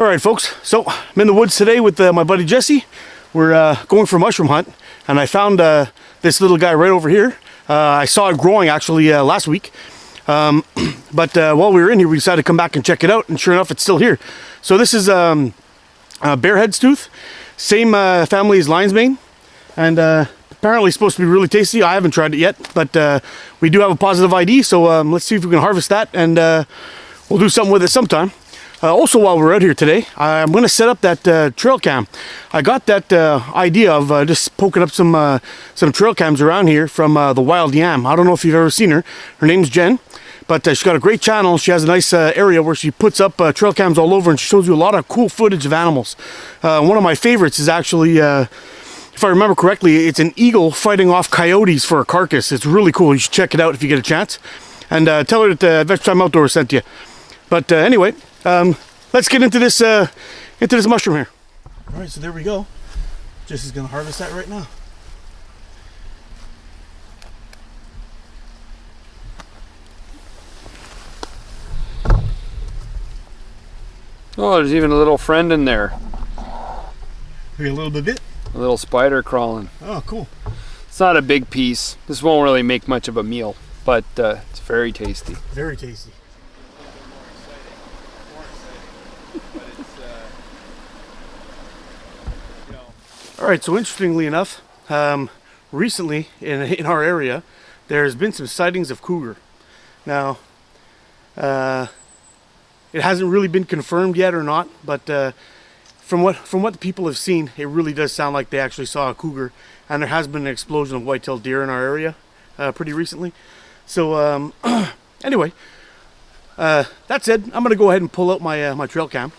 All right, folks, so I'm in the woods today with my buddy Jesse. We're going for a mushroom hunt, and I found this little guy right over here. I saw it growing actually last week, but while we were in here, we decided to come back and check it out, and sure enough, it's still here. So this is Bearhead's tooth, same family as lion's mane, and apparently supposed to be really tasty. I haven't tried it yet, but we do have a positive ID, so let's see if we can harvest that, and we'll do something with it sometime. Also, while we're out here today, I'm going to set up that trail cam. I got that idea of just poking up some trail cams around here from the Wild Yam. I don't know if you've ever seen her. Her name's Jen, but she's got a great channel. She has a nice area where she puts up trail cams all over, and she shows you a lot of cool footage of animals. One of my favorites is actually, if I remember correctly, it's an eagle fighting off coyotes for a carcass. It's really cool. You should check it out if you get a chance. And tell her that Adventure Time Outdoors sent you. But anyway, let's get into this mushroom here. All right, so there we go. Jesse's gonna harvest that right now. Oh, there's even a little friend in there. Maybe a little bit. A little spider crawling. Oh, cool. It's not a big piece. This won't really make much of a meal, but it's very tasty. Very tasty. All right, so interestingly enough, recently in our area, there's been some sightings of cougar. Now, it hasn't really been confirmed yet or not, but from what the people have seen, it really does sound like they actually saw a cougar, and there has been an explosion of white-tailed deer in our area pretty recently. So anyway, that said, I'm gonna go ahead and pull out my trail cam.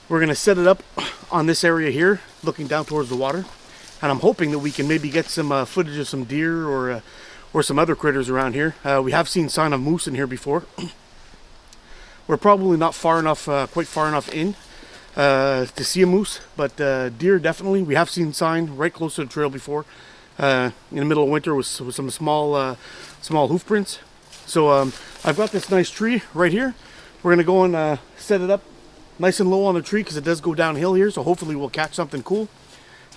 We're gonna set it up on this area here, looking down towards the water, and I'm hoping that we can maybe get some footage of some deer or some other critters around here. We have seen sign of moose in here before. We're probably not far enough, quite far enough in to see a moose, but deer definitely. We have seen sign right close to the trail before, in the middle of winter with some small hoof prints. So I've got this nice tree right here. We're gonna go and set it up nice and low on the tree because it does go downhill here, so hopefully we'll catch something cool,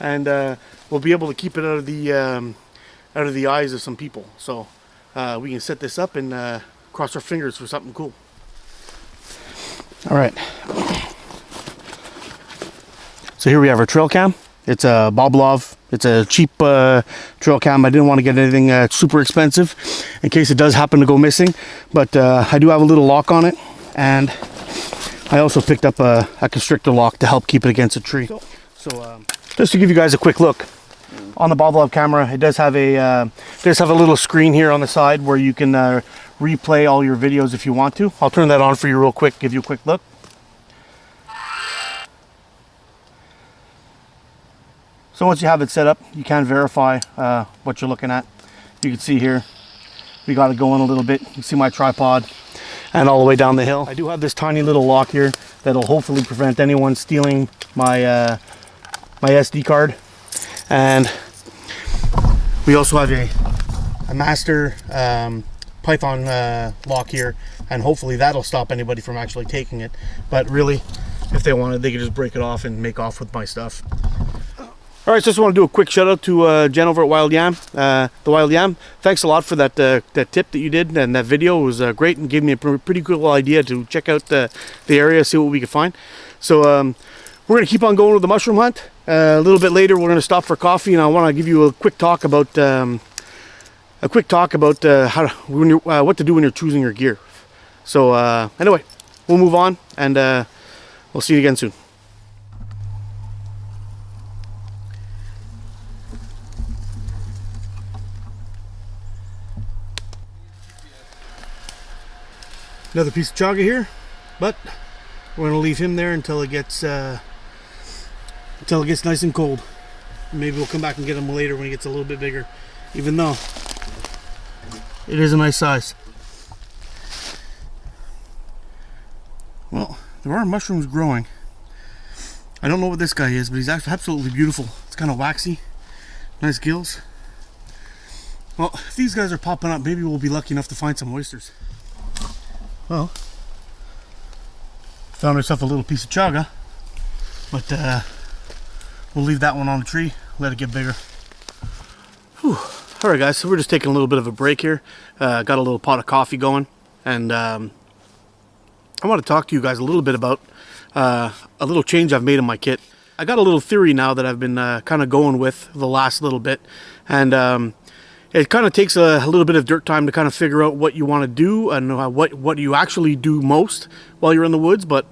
and we'll be able to keep it out of the eyes of some people. So we can set this up and cross our fingers for something cool. All right. So here we have our trail cam. It's a Boblov. It's a cheap trail cam. I didn't want to get anything super expensive in case it does happen to go missing, but I do have a little lock on it, and I also picked up a constrictor lock to help keep it against a tree. So just to give you guys a quick look on the Boblov camera, it does have a little screen here on the side where you can replay all your videos if you want to. I'll turn that on for you real quick, give you a quick look. So once you have it set up, you can verify what you're looking at. You can see here, we got it going a little bit. You can see my tripod and all the way down the hill. I do have this tiny little lock here that'll hopefully prevent anyone stealing my my SD card. And we also have a master Python lock here, and hopefully that'll stop anybody from actually taking it. But really, if they wanted, they could just break it off and make off with my stuff. All right, so just want to do a quick shout out to Jen over at Wild Yam. The Wild Yam, thanks a lot for that tip that you did, and that video was great and gave me a pretty cool idea to check out the area, see what we could find. So we're going to keep on going with the mushroom hunt. A little bit later, we're going to stop for coffee, and I want to give you a quick talk about what to do when you're choosing your gear. So anyway, we'll move on, and we'll see you again soon. Another piece of chaga here, but we're going to leave him there until it gets nice and cold. Maybe we'll come back and get him later when he gets a little bit bigger, even though it is a nice size. Well, there are mushrooms growing. I don't know what this guy is, but he's actually absolutely beautiful. It's kind of waxy, nice gills. Well, if these guys are popping up, maybe we'll be lucky enough to find some oysters. Well, found herself a little piece of chaga. But we'll leave that one on the tree, let it get bigger. Whew. All right, guys, so we're just taking a little bit of a break here. Got a little pot of coffee going, and I want to talk to you guys a little bit about a little change I've made in my kit. I got a little theory now that I've been kind of going with the last little bit, and it kind of takes a little bit of dirt time to kind of figure out what you want to do and what you actually do most while you're in the woods. But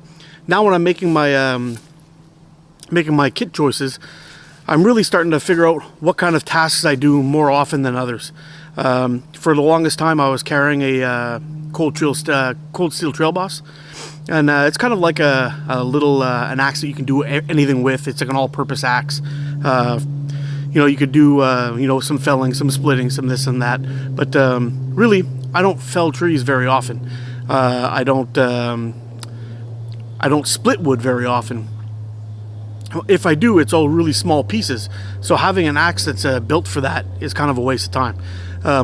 now when I'm making my kit choices, I'm really starting to figure out what kind of tasks I do more often than others. For the longest time, I was carrying a cold steel trail boss, and it's kind of like a little an axe that you can do anything with. It's like an all-purpose axe. You know, you could do you know, some felling, some splitting, some this and that. But really, I don't fell trees very often. I don't split wood very often. If I do, it's all really small pieces. So having an axe that's built for that is kind of a waste of time.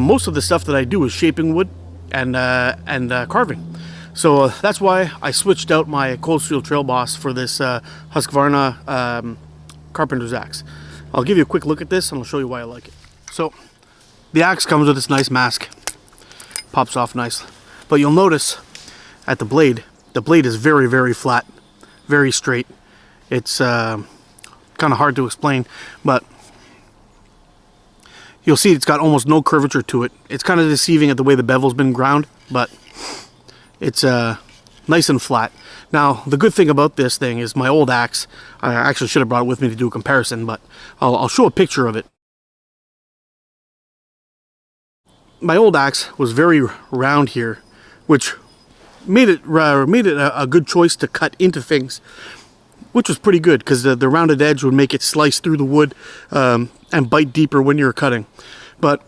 Most of the stuff that I do is shaping wood and carving. So that's why I switched out my cold steel trail boss for this Husqvarna carpenter's axe. I'll give you a quick look at this and I'll show you why I like it. So the axe comes with this nice mask, pops off nice, but you'll notice at the blade is very, very flat, very straight. It's kind of hard to explain, but you'll see it's got almost no curvature to it. It's kind of deceiving at the way the bevel's been ground, but it's nice and flat. Now, the good thing about this thing is my old axe, I actually should have brought it with me to do a comparison, but I'll show a picture of it. My old axe was very round here, which made it a good choice to cut into things, which was pretty good because the rounded edge would make it slice through the wood and bite deeper when you're cutting. But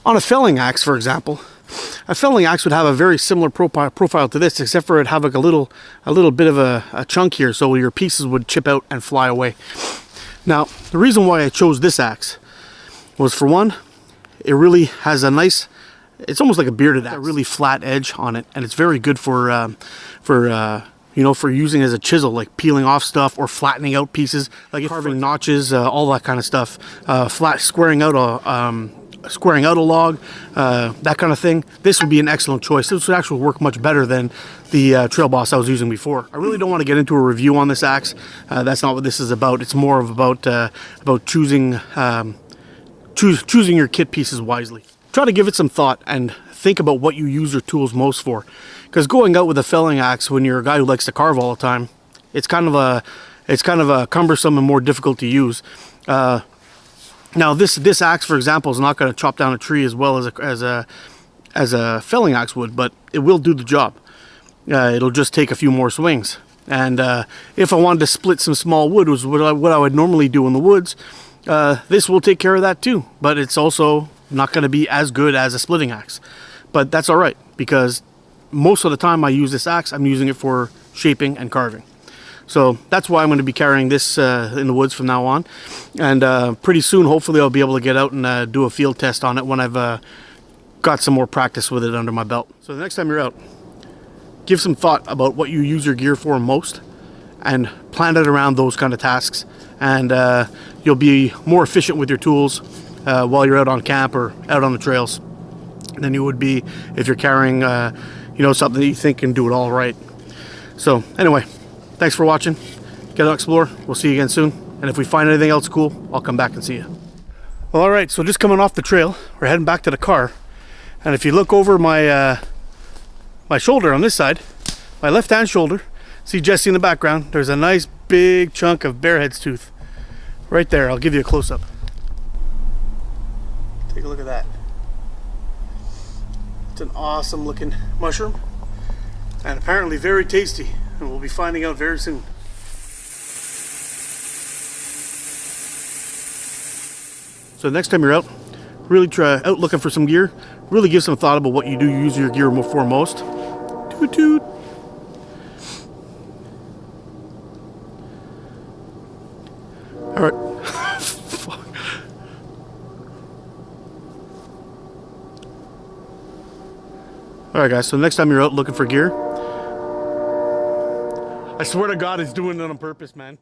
on a felling axe, for example, a felling axe would have a very similar profile to this, except for it'd have like a little bit of a chunk here, so your pieces would chip out and fly away. Now, the reason why I chose this axe was, for one, it really has a nice, it's almost like a bearded axe, a really flat edge on it, and it's very good for you know, for using as a chisel, like peeling off stuff or flattening out pieces, like carving notches, all that kind of stuff, squaring out a log, that kind of thing. This would be an excellent choice. This would actually work much better than the trail boss I was using before. I really don't want to get into a review on this axe. That's not what this is about. It's more of about choosing choosing your kit pieces wisely. Try to give it some thought and think about what you use your tools most for. Because going out with a felling axe when you're a guy who likes to carve all the time, it's kind of a cumbersome and more difficult to use. Now this axe, for example, is not going to chop down a tree as well as a felling axe would, but it will do the job. It'll just take a few more swings. And if I wanted to split some small wood, was what I would normally do in the woods, this will take care of that too. But it's also not going to be as good as a splitting axe. But that's all right, because most of the time I use this axe, I'm using it for shaping and carving. So that's why I'm going to be carrying this in the woods from now on. And pretty soon, hopefully, I'll be able to get out and do a field test on it when I've got some more practice with it under my belt. So the next time you're out, give some thought about what you use your gear for most and plan it around those kind of tasks. And you'll be more efficient with your tools while you're out on camp or out on the trails than you would be if you're carrying you know, something that you think can do it all right. So anyway, thanks for watching. Get out, explore. We'll see you again soon. And if we find anything else cool, I'll come back and see you. Well, all right, so just coming off the trail, we're heading back to the car. And if you look over my my shoulder on this side, my left-hand shoulder, see Jesse in the background, there's a nice big chunk of bearhead's tooth. Right there, I'll give you a close-up. Take a look at that. It's an awesome looking mushroom. And apparently very tasty. And we'll be finding out very soon. So next time you're out, really try out looking for some gear. Really give some thought about what you do use your gear for most. Toot toot. All right. All right, guys. So next time you're out looking for gear, I swear to God, it's doing it on purpose, man.